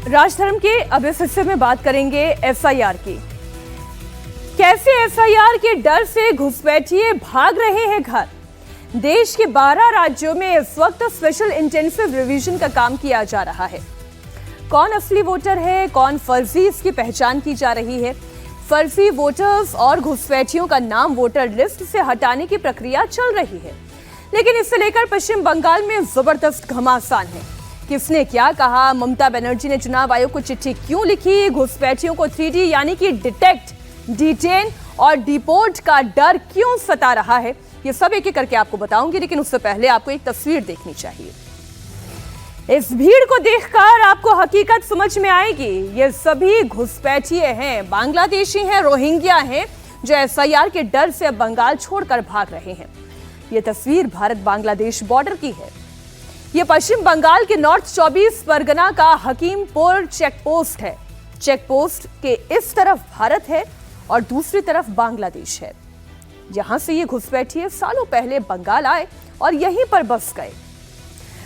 राजधर्म के अब इस हिस्से में बात करेंगे एफआईआर की। कैसे एफआईआर के डर से घुसपैठिए भाग रहे हैं घर। देश के 12 राज्यों में इस वक्त स्पेशल इंटेंसिव रिवीजन का काम किया जा रहा है। कौन असली वोटर है, कौन फर्जी, इसकी पहचान की जा रही है। फर्जी वोटर्स और घुसपैठियों का नाम वोटर लिस्ट से हटाने की प्रक्रिया चल रही है, लेकिन इसे लेकर पश्चिम बंगाल में जबरदस्त घमासान है। किसने क्या कहा, ममता बनर्जी ने चुनाव आयोग को चिट्ठी क्यों लिखी, घुसपैठियों को 3D यानी कि डिटेक्ट, डिटेन और डिपोर्ट का डर क्यों सता रहा है, ये सब एक एक करके आपको बताऊंगी। लेकिन उससे पहले आपको एक तस्वीर देखनी चाहिए। इस भीड़ को देखकर आपको हकीकत समझ में आएगी। ये सभी घुसपैठिए हैं, बांग्लादेशी हैं, रोहिंग्या हैं, जो एफआईआर के डर से अब बंगाल छोड़कर भाग रहे हैं। ये तस्वीर भारत बांग्लादेश बॉर्डर की है। ये पश्चिम बंगाल के नॉर्थ 24 परगना का हकीमपुर चेकपोस्ट है। चेकपोस्ट के इस तरफ भारत है और दूसरी तरफ बांग्लादेश है। यहां से ये घुसपैठिए सालों पहले बंगाल आए और यहीं पर बस गए।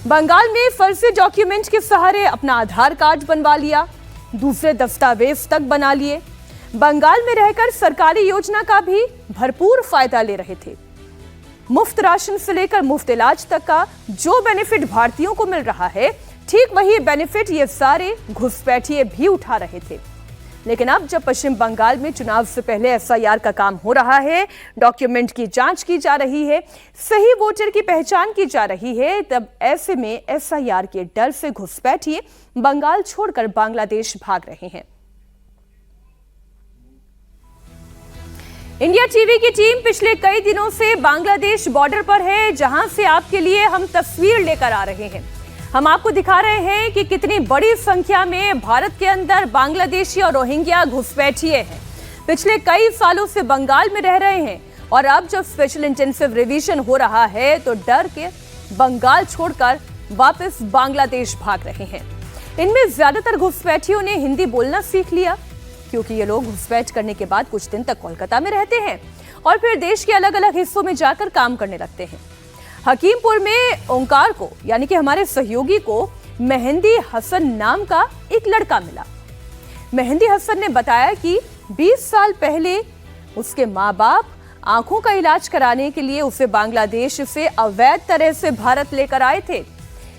बंगाल में फर्जी डॉक्यूमेंट के सहारे अपना आधार कार्ड बनवा लिया, दूसरे दस्तावेज तक बना लिए। बंगाल में रहकर सरकारी योजना का भी भरपूर फायदा ले रहे थे। मुफ्त राशन से लेकर मुफ्त इलाज तक का जो बेनिफिट भारतीयों को मिल रहा है, ठीक वही बेनिफिट ये सारे घुसपैठिए भी उठा रहे थे। लेकिन अब जब पश्चिम बंगाल में चुनाव से पहले एफआईआर का काम हो रहा है, डॉक्यूमेंट की जांच की जा रही है, सही वोटर की पहचान की जा रही है, तब ऐसे में एफआईआर के डर से घुसपैठिए बंगाल छोड़कर बांग्लादेश भाग रहे हैं। इंडिया टीवी की टीम पिछले कई दिनों से बांग्लादेश बॉर्डर पर है, जहां से आपके लिए हम तस्वीर लेकर आ रहे हैं। हम आपको दिखा रहे हैं कि कितनी बड़ी संख्या में भारत के अंदर बांग्लादेशी और रोहिंग्या घुसपैठिए हैं। पिछले कई सालों से बंगाल में रह रहे हैं और अब जब स्पेशल इंटेंसिव रिवीजन हो रहा है तो डर के बंगाल छोड़कर वापस बांग्लादेश भाग रहे हैं। इनमें ज्यादातर घुसपैठियों ने हिंदी बोलना सीख लिया, क्योंकि ये लोग घुसपैठ करने के बाद कुछ दिन तक कोलकाता में रहते हैं और फिर देश के अलग अलग हिस्सों में जाकर काम करने लगते हैं। हकीमपुर में ओंकार को, यानी कि हमारे सहयोगी को, मेहंदी हसन नाम का एक लड़का मिला। मेहंदी हसन ने बताया कि 20 साल पहले उसके माँ बाप आंखों का इलाज कराने के लिए उसे बांग्लादेश से अवैध तरह से भारत लेकर आए थे।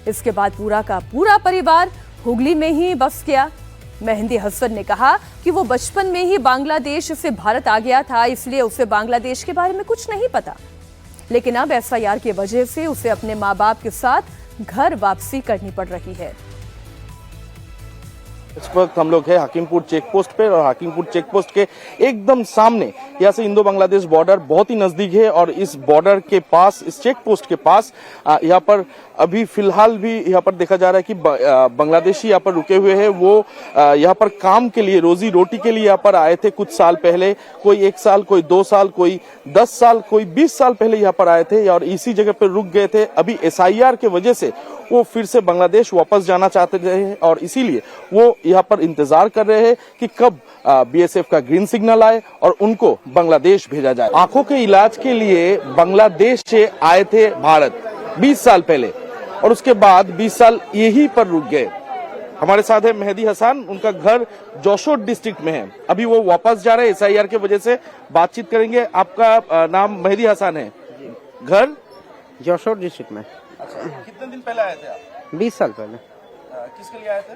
इसके बाद पूरा का पूरा परिवार हुगली में ही बस गया। मेहंदी हसन ने कहा कि वो बचपन में ही बांग्लादेश से भारत आ गया था, इसलिए उसे बांग्लादेश के बारे में कुछ नहीं पता। लेकिन अब एफआईआर की वजह से उसे अपने माँ बाप के साथ घर वापसी करनी पड़ रही है। इस वक्त हम लोग है हकीमपुर चेक पोस्ट पे, और हकीमपुर चेक पोस्ट के एकदम सामने यहाँ से इंडो बांग्लादेश बॉर्डर बहुत ही नजदीक है। और इस बॉर्डर के पास, इस चेक पोस्ट के पास यहाँ पर अभी फिलहाल भी यहाँ पर देखा जा रहा है कि बांग्लादेशी यहाँ पर रुके हुए हैं। वो यहाँ पर काम के लिए, रोजी रोटी के लिए यहाँ पर आए थे कुछ साल पहले। कोई 1 साल, कोई 2 साल, कोई 10 साल, कोई 20 साल पहले यहाँ पर आए थे और इसी जगह पर रुक गए थे। अभी एसआईआर के वजह से वो फिर से बांग्लादेश वापस जाना चाहते थे और इसीलिए वो यहाँ पर इंतजार कर रहे हैं कि कब बीएसएफ का ग्रीन सिग्नल आए और उनको बांग्लादेश भेजा जाए। आंखों के इलाज के लिए बांग्लादेश से आए थे भारत 20 साल पहले और उसके बाद 20 साल यहीं पर रुक गए। हमारे साथ है मेहंदी हसन, उनका घर जोशोर डिस्ट्रिक्ट में है। अभी वो वापस जा रहे हैं, एसआईआर की वजह से बातचीत करेंगे। आपका नाम मेहंदी हसन है, घर जोशोर डिस्ट्रिक्ट में। अच्छा, कितने दिन पहले आए थे आप? 20 साल पहले। किसके लिए आए थे?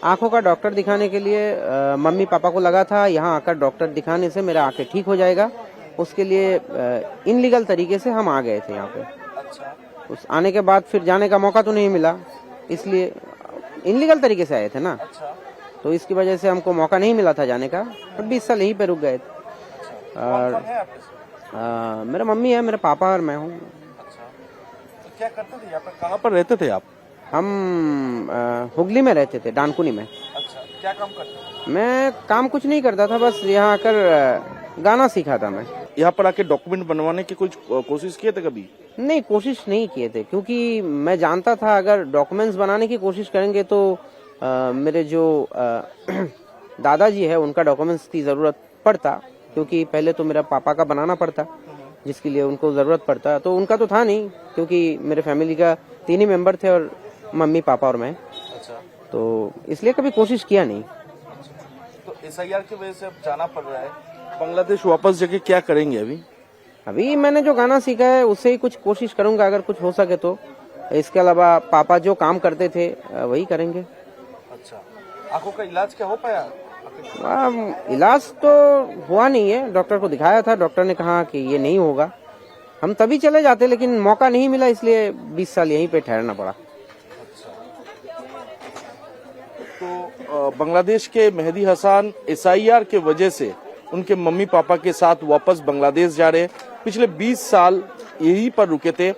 आंखों का डॉक्टर दिखाने के लिए। मम्मी पापा को लगा था यहाँ आकर डॉक्टर दिखाने से मेरा आंखें ठीक हो जाएगा, उसके लिए इनलीगल तरीके से हम आ गए थे यहाँ पे। अच्छा। उस आने के बाद फिर जाने का मौका तो नहीं मिला, इसलिए इनलीगल तरीके से आए थे ना। अच्छा। तो इसकी वजह से हमको मौका नहीं मिला था जाने का, और 20 साल यहीं पे रुक गए थे। और मेरा मम्मी है, मेरे पापा और मैं हूँ। क्या करते थे यहाँ पर, कहाँ पर रहते थे आप? हम हुगली में रहते थे, डानकुनी में। अच्छा, क्या काम करते थे? मैं काम कुछ नहीं करता था, बस यहाँ आकर गाना सीखा था मैं। यहाँ पर आके डॉक्यूमेंट बनवाने की कुछ कोशिश किए थे कभी? नहीं, कोशिश नहीं किए थे, क्योंकि मैं जानता था अगर डॉक्यूमेंट्स बनाने की कोशिश करेंगे तो मेरे जो दादाजी है उनका डॉक्यूमेंट्स की जरूरत पड़ता, क्योंकि पहले तो मेरा पापा का बनाना पड़ता, जिसके लिए उनको जरूरत पड़ता। तो उनका तो था नहीं, क्योंकि मेरे फैमिली का 3 ही मेंबर थे और मम्मी पापा और मैं। अच्छा। तो इसलिए कभी कोशिश किया नहीं। तो एसआईआर की वजह से अब जाना पड़ रहा है, बांग्लादेश वापस जाके क्या करेंगे? अभी मैंने जो गाना सीखा है उससे ही कुछ कोशिश करूंगा, अगर कुछ हो सके तो। इसके अलावा पापा जो काम करते थे वही करेंगे। अच्छा, आंखों का इलाज क्या हो पाया? इलाज तो हुआ नहीं है, डॉक्टर को दिखाया था, डॉक्टर ने कहा कि ये नहीं होगा। हम तभी चले जाते लेकिन मौका नहीं मिला, इसलिए 20 साल यहीं पे ठहरना पड़ा। तो बांग्लादेश के मेहदी हसन एसआईआर के वजह से उनके मम्मी पापा के साथ वापस बांग्लादेश जा रहे हैं। पिछले 20 साल यहीं पर रुके थे।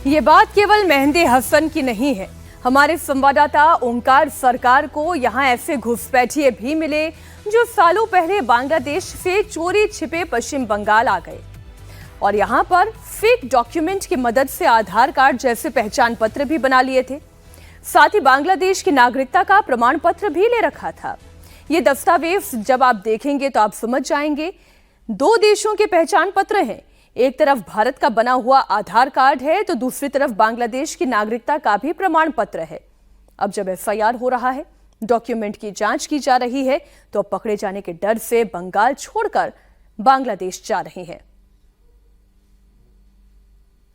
ये बात केवल मेहदी हसन की नहीं है। हमारे संवाददाता ओंकार सरकार को यहाँ ऐसे घुसपैठिए भी मिले जो सालों पहले बांग्लादेश से चोरी छिपे पश्चिम बंगाल आ गए और यहाँ पर फेक डॉक्यूमेंट की मदद से आधार कार्ड जैसे पहचान पत्र भी बना लिए थे। साथ ही बांग्लादेश की नागरिकता का प्रमाण पत्र भी ले रखा था। ये दस्तावेज जब आप देखेंगे तो आप समझ जाएंगे, 2 देशों के पहचान पत्र हैं। एक तरफ भारत का बना हुआ आधार कार्ड है तो दूसरी तरफ बांग्लादेश की नागरिकता का भी प्रमाण पत्र है। अब जब एफआईआर हो रहा है, डॉक्यूमेंट की जांच की जा रही है, तो अब पकड़े जाने के डर से बंगाल छोड़कर बांग्लादेश जा रहे हैं।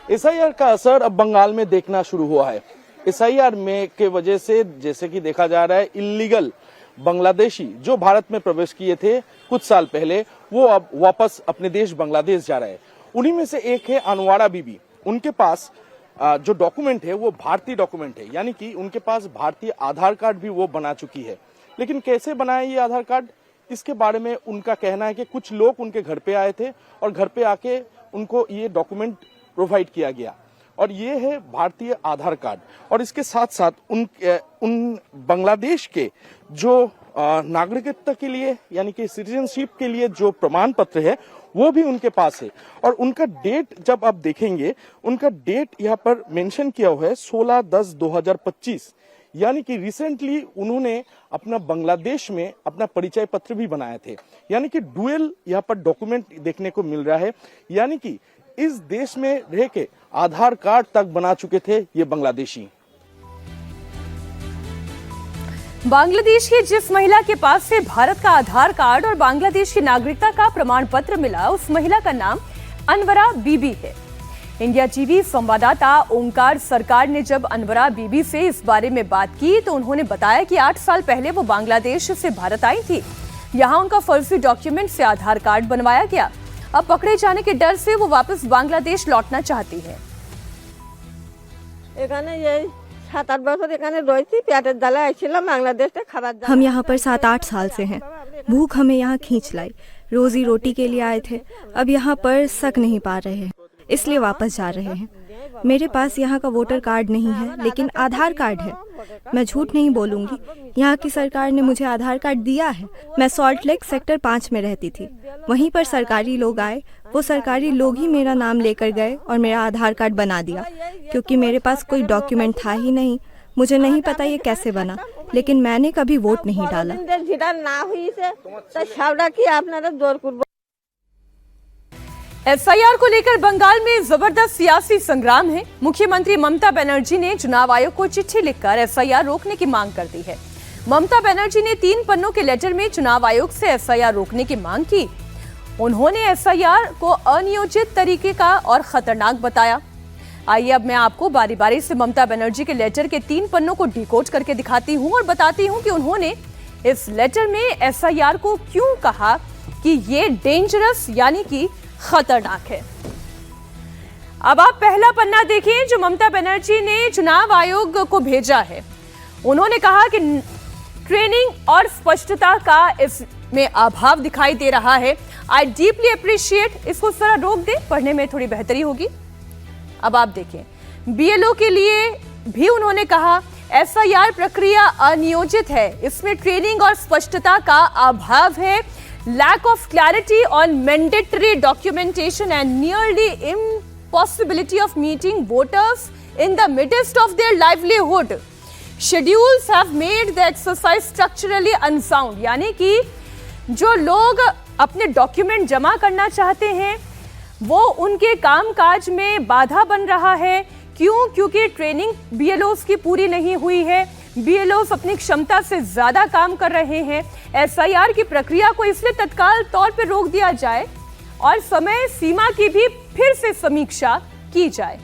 एसआईआर का असर अब बंगाल में देखना शुरू हुआ है। एसआईआर में के वजह से जैसे कि देखा जा रहा है, इल्लीगल बांग्लादेशी जो भारत में प्रवेश किए थे कुछ साल पहले, वो अब वापस अपने देश बांग्लादेश जा रहे हैं। उन्हीं में से एक है अनवारा बीबी। उनके पास जो डॉक्यूमेंट है वो भारतीय डॉक्यूमेंट है, यानी कि उनके पास भारतीय आधार कार्ड भी वो बना चुकी है। लेकिन कैसे बनाए ये आधार कार्ड, इसके बारे में उनका कहना है कि कुछ लोग उनके घर पे आए थे और घर पे आके उनको ये डॉक्यूमेंट प्रोवाइड किया गया और ये है भारतीय आधार कार्ड। और इसके साथ साथ उन बांग्लादेश के जो नागरिकता के लिए यानी कि सिटीजनशिप के लिए जो प्रमाण पत्र है वो भी उनके पास है। और उनका डेट जब आप देखेंगे, उनका डेट यहाँ पर मेंशन किया हुआ है 16/10/2025, यानी कि रिसेंटली उन्होंने अपना बांग्लादेश में अपना परिचय पत्र भी बनाए थे। यानी कि डुअल यहाँ पर डॉक्यूमेंट देखने को मिल रहा है, यानी कि इस देश में रह के आधार कार्ड तक बना चुके थे ये बांग्लादेशी। बांग्लादेश की जिस महिला के पास से भारत का आधार कार्ड और बांग्लादेश की नागरिकता का प्रमाण पत्र मिला, उस महिला का नाम अनवरा बीबी है। इंडिया टीवी संवाददाता ओंकार सरकार ने जब अनवरा बीबी से इस बारे में बात की तो उन्होंने बताया कि 8 साल पहले वो बांग्लादेश से भारत आई थी। यहाँ उनका फर्जी डॉक्यूमेंट से आधार कार्ड बनवाया गया। अब पकड़े जाने के डर से वो वापस बांग्लादेश लौटना चाहती है। हम यहाँ पर 7-8 साल से हैं। भूख हमें यहाँ खींच लाई। रोजी रोटी के लिए आए थे, अब यहाँ पर सक नहीं पा रहे हैं, इसलिए वापस जा रहे हैं। मेरे पास यहाँ का वोटर कार्ड नहीं है, लेकिन आधार कार्ड है। मैं झूठ नहीं बोलूँगी, यहाँ की सरकार ने मुझे आधार कार्ड दिया है। मैं सॉल्ट लेक सेक्टर 5 में रहती थी। वहीं पर सरकारी लोग आए, वो सरकारी लोग ही मेरा नाम लेकर गए और मेरा आधार कार्ड बना दिया। क्योंकि मेरे पास कोई डॉक्यूमेंट था ही नहीं, मुझे नहीं पता ये कैसे बना, लेकिन मैंने कभी वोट नहीं डाला। एफआईआर को लेकर बंगाल में जबरदस्त सियासी संग्राम है। मुख्यमंत्री ममता बनर्जी ने चुनाव आयोग को चिट्ठी लिखकर एफआईआर रोकने की मांग कर दी है। ममता बनर्जी ने 3 पन्नों के लेटर में चुनाव आयोग से एफआईआर रोकने की मांग की। उन्होंने एफआईआर को अनियोजित तरीके का और खतरनाक बताया। आइए अब मैं आपको बारी बारी से ममता बनर्जी के लेटर के 3 पन्नों को डिकोड करके दिखाती हूँ और बताती हूँ कि उन्होंने इस लेटर में एफआईआर को क्यों कहा कि ये डेंजरस यानी कि खतरनाक है। अब आप पहला पन्ना देखें जो ममता बनर्जी ने चुनाव आयोग को भेजा है। उन्होंने कहा कि ट्रेनिंग और स्पष्टता का इसमें अभाव दिखाई दे रहा है। आई डीपली अप्रिशिएट, इसको जरा रोक दे, पढ़ने में थोड़ी बेहतरी होगी। अब आप देखें, बीएलओ के लिए भी उन्होंने कहा एफआईआर प्रक्रिया अनियोजित है, इसमें ट्रेनिंग और स्पष्टता का अभाव है। Lack of clarity on mandatory documentation and nearly impossibility of meeting voters in the midst of their livelihood. Schedules have made the exercise structurally unsound. यानी कि जो लोग अपने डॉक्यूमेंट जमा करना चाहते हैं वो उनके कामकाज में बाधा बन रहा है, क्यों? क्योंकि ट्रेनिंग बीएलओस की पूरी नहीं हुई है, बीएलओस अपनी क्षमता से ज्यादा काम कर रहे हैं। एसआईआर की प्रक्रिया को इसलिए तत्काल तौर पर रोक दिया जाए और समय सीमा की भी फिर से समीक्षा की जाए।